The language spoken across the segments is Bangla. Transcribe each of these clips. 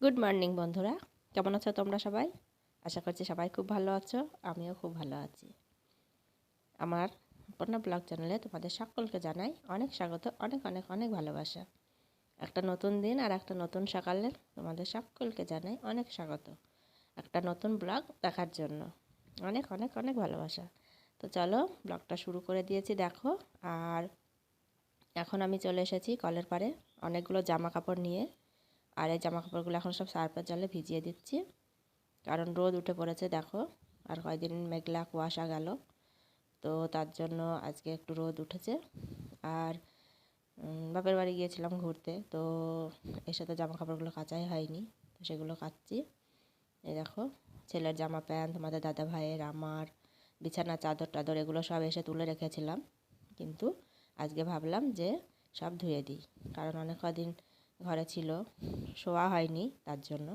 গুড মর্নিং বন্ধুরা, কেমন আছো তোমরা সবাই? আশা করছি সবাই খুব ভালো আছো। আমিও খুব ভালো আছি। আমার অপর্ণা ব্লগ চ্যানেলে তোমাদের সকলকে জানাই অনেক স্বাগত, অনেক অনেক অনেক ভালোবাসা। একটা নতুন দিন আর একটা নতুন সকালে তোমাদের সকলকে জানাই অনেক স্বাগত। একটা নতুন ব্লগ দেখার জন্য অনেক অনেক অনেক ভালোবাসা। তো চলো ব্লগটা শুরু করে দিয়েছি দেখো। আর এখন আমি চলে এসেছি কলের পাড়ে অনেকগুলো জামা কাপড় নিয়ে। আর এই জামা কাপড়গুলো এখন সব সার্ফের জলে ভিজিয়ে দিচ্ছি, কারণ রোদ উঠে পড়েছে দেখো। আর কয়েকদিন মেঘলা কুয়াশা গেল, তো তার জন্য আজকে একটু রোদ উঠেছে। আর বাপের বাড়ি গিয়েছিলাম ঘুরতে, তো এসে তো জামা কাপড়গুলো কাচাই হয়নি, তো সেগুলো কাচ্ছি। এই দেখো ছেলের জামা প্যান্ট, তোমাদের দাদা ভাইয়ের, আমার বিছানা চাদর টাদর এগুলো সব এসে তুলে রেখেছিলাম, কিন্তু আজকে ভাবলাম যে সব ধুয়ে দিই, কারণ অনেক কদিন ঘরে ছিল, শোয়া হয়নি তার জন্য।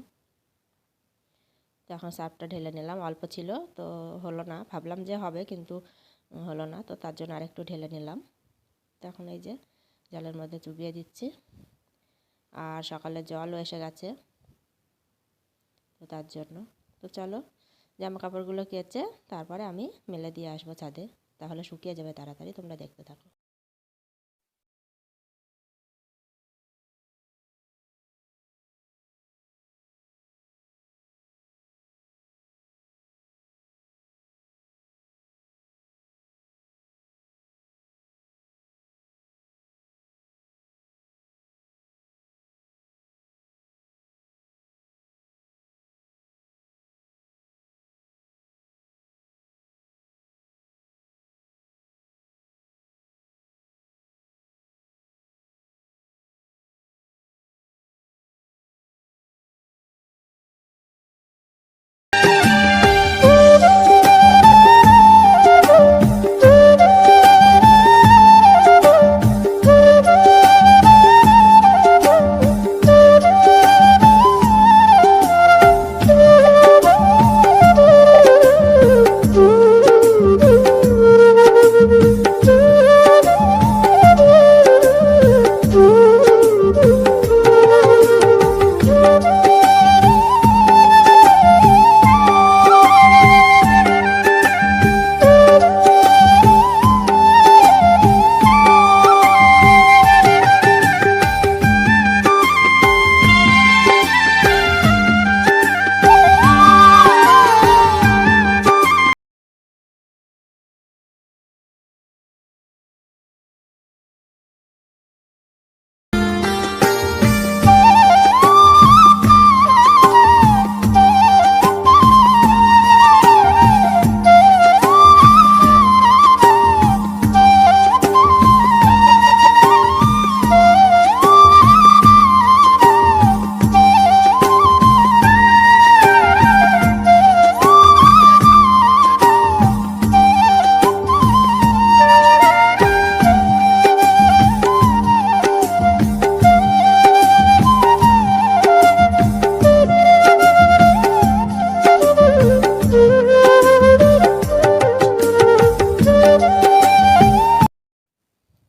তো এখন সার্ফটা ঢেলে নিলাম, অল্প ছিল তো হলো না, ভাবলাম যে হবে কিন্তু হলো না, তো তার জন্য আরেকটু ঢেলে নিলাম। তো এখন এই যে জলের মধ্যে চুবিয়ে দিচ্ছি। আর সকালে জলও এসে গেছে, তো তার জন্য। তো চলো জামা কাপড়গুলো কেচে তারপরে আমি মেলে দিয়ে আসবো ছাদে, তাহলে শুকিয়ে যাবে তাড়াতাড়ি। তোমরা দেখতে থাকো।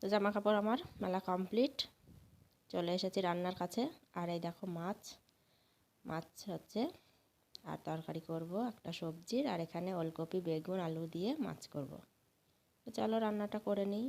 তো জামা কাপড় আমার মেলা কমপ্লিট, চলে এসেছি রান্নার কাছে। আর এই দেখো মাছ মাছ হচ্ছে, আর তরকারি করব একটা সবজির, আর এখানে ওলকপি বেগুন আলু দিয়ে মাছ করব। তো চলো রান্নাটা করে নিই।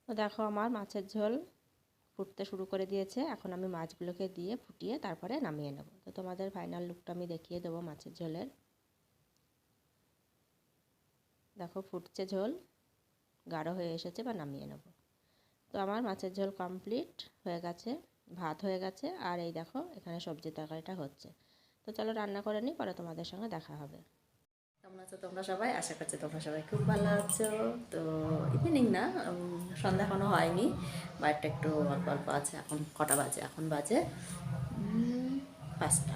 তো দেখো আমার মাছের ঝোল ফুটতে শুরু করে দিয়েছে, এখন আমি মাছগুলোকে দিয়ে ফুটিয়ে তারপরে নামিয়ে নেব। তো তোমাদের ফাইনাল লুকটা আমি দেখিয়ে দেবো মাছের ঝোলের। দেখো ফুটছে ঝোল, গাঢ় হয়ে এসেছে, বা নামিয়ে নেব। তো আমার মাছের ঝোল কমপ্লিট হয়ে গেছে, ভাত হয়ে গেছে, আর এই দেখো এখানে সবজি তরকারিটা হচ্ছে। তো চলো রান্না করে নিই, পরে তোমাদের সঙ্গে দেখা হবে। কেমন আছো তোমরা সবাই? আশা করছি তোমরা সবাই খুব ভালো আছো। তো ইভিনিং না, সন্ধ্যা এখনও হয়নি, বাইরটা একটু অল্প অল্প আছে। এখন কটা বাজে? এখন বাজে 5টা,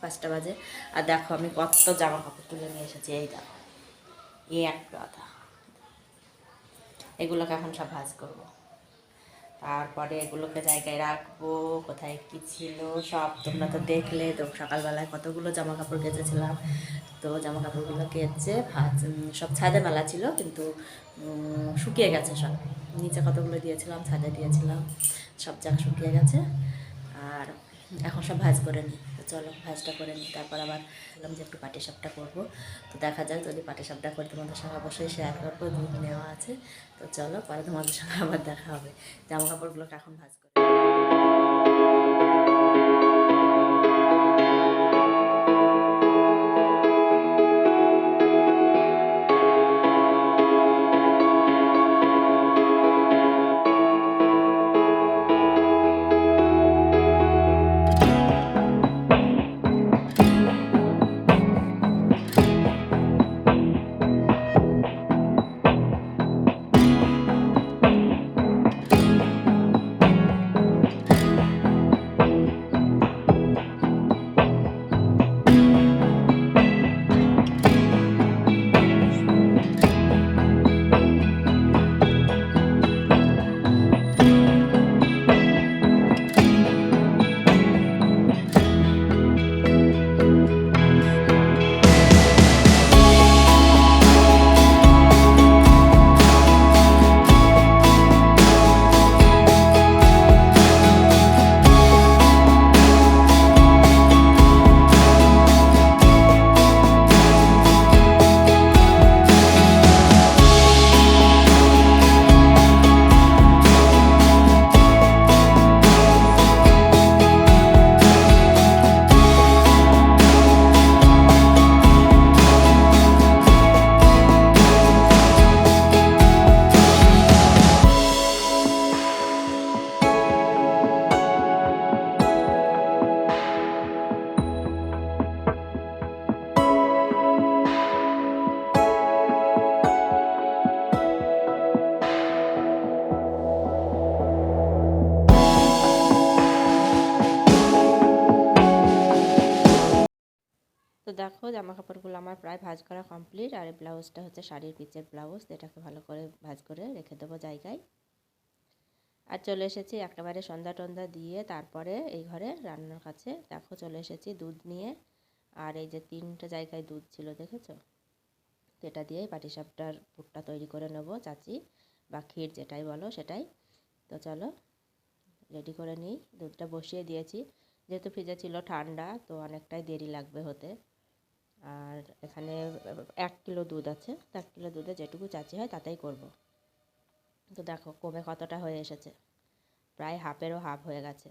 5টা বাজে। আর দেখো আমি কত জামা কাপড় তুলে নিয়ে এসেছি, এই দেখো, এই এক গাদা। এগুলোকে এখন সব ভাঁজ করবো, তারপরে এগুলোকে জায়গায় রাখবো। কোথায় কী ছিল সব তোমরা তো দেখলে তো, সকালবেলায় কতগুলো জামা কাপড় কেচেছিলাম। তো জামা কাপড়গুলো কেচে সব ছাদে মেলা ছিল, কিন্তু শুকিয়ে গেছে সব। নিচে কতগুলো দিয়েছিলাম, ছাদে দিয়েছিলাম, সব যাক শুকিয়ে গেছে। আর এখন সব ভাঁজ করে নিই। তো চলো ভাঁজটা করে নিই, তারপর আবার বললাম যে একটু পাটিসাপটা করবো। তো দেখা যাক, যদি পাটিসাপটা করে তোমাদের সঙ্গে অবশ্যই শেয়ার করবো, দুধ নেওয়া আছে। তো চলো পরে তোমাদের সঙ্গে আবার দেখা হবে। জামা কাপড়গুলোকে এখন ভাঁজ করে। তো দেখো জামা কাপড়গুলো আমার প্রায় ভাঁজ করা কমপ্লিট। আর এই ব্লাউজটা হচ্ছে শাড়ির পিচের ব্লাউজ, এটাকে ভালো করে ভাঁজ করে রেখে দেবো জায়গায়। আর চলে এসেছি একেবারে সন্ধ্যা টন্ধা দিয়ে, তারপরে এই ঘরে রান্নার কাছে দেখো চলে এসেছি দুধ নিয়ে। আর এই যে 3টে জায়গায় দুধ ছিল দেখেছো, তো এটা দিয়েই পাটিসাপটার পুরটা তৈরি করে নেবো, চাচি বা ক্ষীর যেটাই বলো সেটাই। তো চলো রেডি করে নিই। দুধটা বসিয়ে দিয়েছি, যেহেতু ফ্রিজে ছিল ঠান্ডা, তো অনেকটাই দেরি লাগবে হতে। আর এখানে 1 কিলো দুধ আছে, তো 1 কিলো দুধে যেটুকু চাচি হয় তাতেই করব। তো দেখো কমে কতটা হয়ে এসেছে, প্রায় হাফেরও হাফ হয়ে গেছে।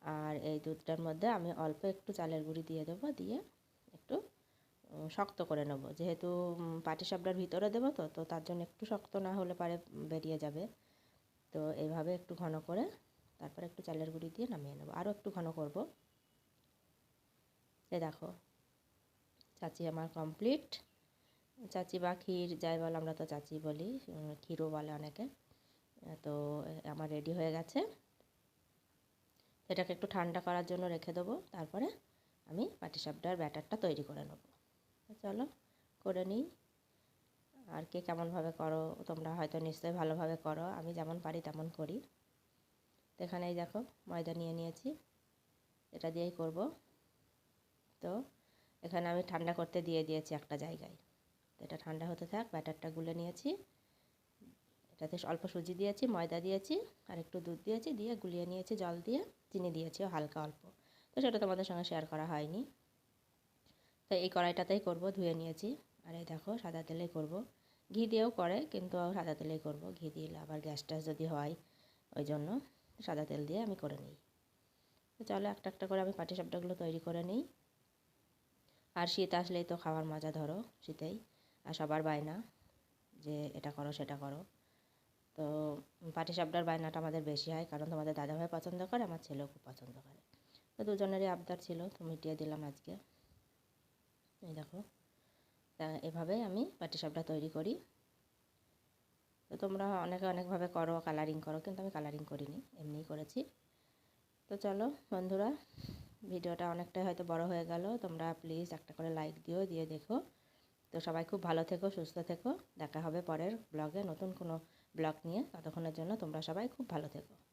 আর এই দুধটার মধ্যে আমি অল্প একটু চালের গুঁড়ি দিয়ে দেবো, দিয়ে একটু শক্ত করে নেব, যেহেতু পাটিসাপটার ভিতরে দেবো, তো তো তার জন্য একটু শক্ত না হলে পারে বেরিয়ে যাবে। তো এইভাবে একটু ঘন করে তারপরে একটু চালের গুঁড়ি দিয়ে নামিয়ে নেব, আরও একটু ঘন করব। এই দেখো চাচি আমার কমপ্লিট। চাচি বা ক্ষীর যাই বলো, আমরা তো চাচি বলি, ক্ষীরও বলে অনেকে। তো আমার রেডি হয়ে গেছে। এটাকে একটু ঠান্ডা করার জন্য রেখে দেবো, তারপরে আমি পাটিসাপটার ব্যাটারটা তৈরি করে নেব। চলো করে নিই। আর কে কেমনভাবে করো তোমরা হয়তো নিশ্চয়ই ভালোভাবে করো, আমি যেমন পারি তেমন করি। তো এখানে এই দেখো ময়দা নিয়ে নিয়েছি, এটা দিয়েই করব। তো এখানে আমি ঠান্ডা করতে দিয়ে দিয়েছি একটা জায়গায়। তো এটা ঠান্ডা হতে থাক, ব্যাটারটা গুলে নিয়েছি। এটাতে অল্প সুজি দিয়েছি, ময়দা দিয়েছি, আর একটু দুধ দিয়েছি, দিয়ে গুলিয়ে নিয়েছি জল দিয়ে, চিনি দিয়েছি হালকা অল্প। তো সেটা তোমাদের সঙ্গে শেয়ার করা হয়নি। তো এই কড়াইটাতেই করব, ধুয়ে নিয়েছি। আর এই দেখো সাদা তেলেই করব, ঘি দিয়েও করে, কিন্তু সাদা তেলেই করব। ঘি দিলে আবার গ্যাস ট্যাস যদি হয়, ওই জন্য সাদা তেল দিয়ে আমি করে নিই। তো চলো একটা একটা করে আমি পাটিসাপটাগুলো তৈরি করে নিই। আর শীত আসলেই তো খাওয়ার মজা ধরো, শীতেই আর সবার বায়না যে এটা করো সেটা করো। তো পাটিসাপটার বায়নাটা আমাদের বেশি হয়, কারণ তোমাদের দাদাভাই পছন্দ করে, আমার ছেলেও খুব পছন্দ করে। তো দুজনেরই আবদার ছিল, তো মিটিয়ে দিলাম আজকে। এই দেখো, তা এভাবে আমি পাটিসাপটা তৈরি করি। তো তোমরা অনেকে অনেকভাবে করো, কালারিং করো, কিন্তু আমি কালারিং করিনি, এমনিই করেছি। তো চলো বন্ধুরা, ভিডিওটা অনেকটাই হয়তো বড় হয়ে গেল, তোমরা প্লিজ একটা করে লাইক দিও, দিয়ে দেখো। তো সবাই খুব ভালো থেকো, সুস্থ থেকো। দেখা হবে পরের ব্লগে নতুন কোনো ব্লগ নিয়ে। ততক্ষণের জন্য তোমরা সবাই খুব ভালো থেকো।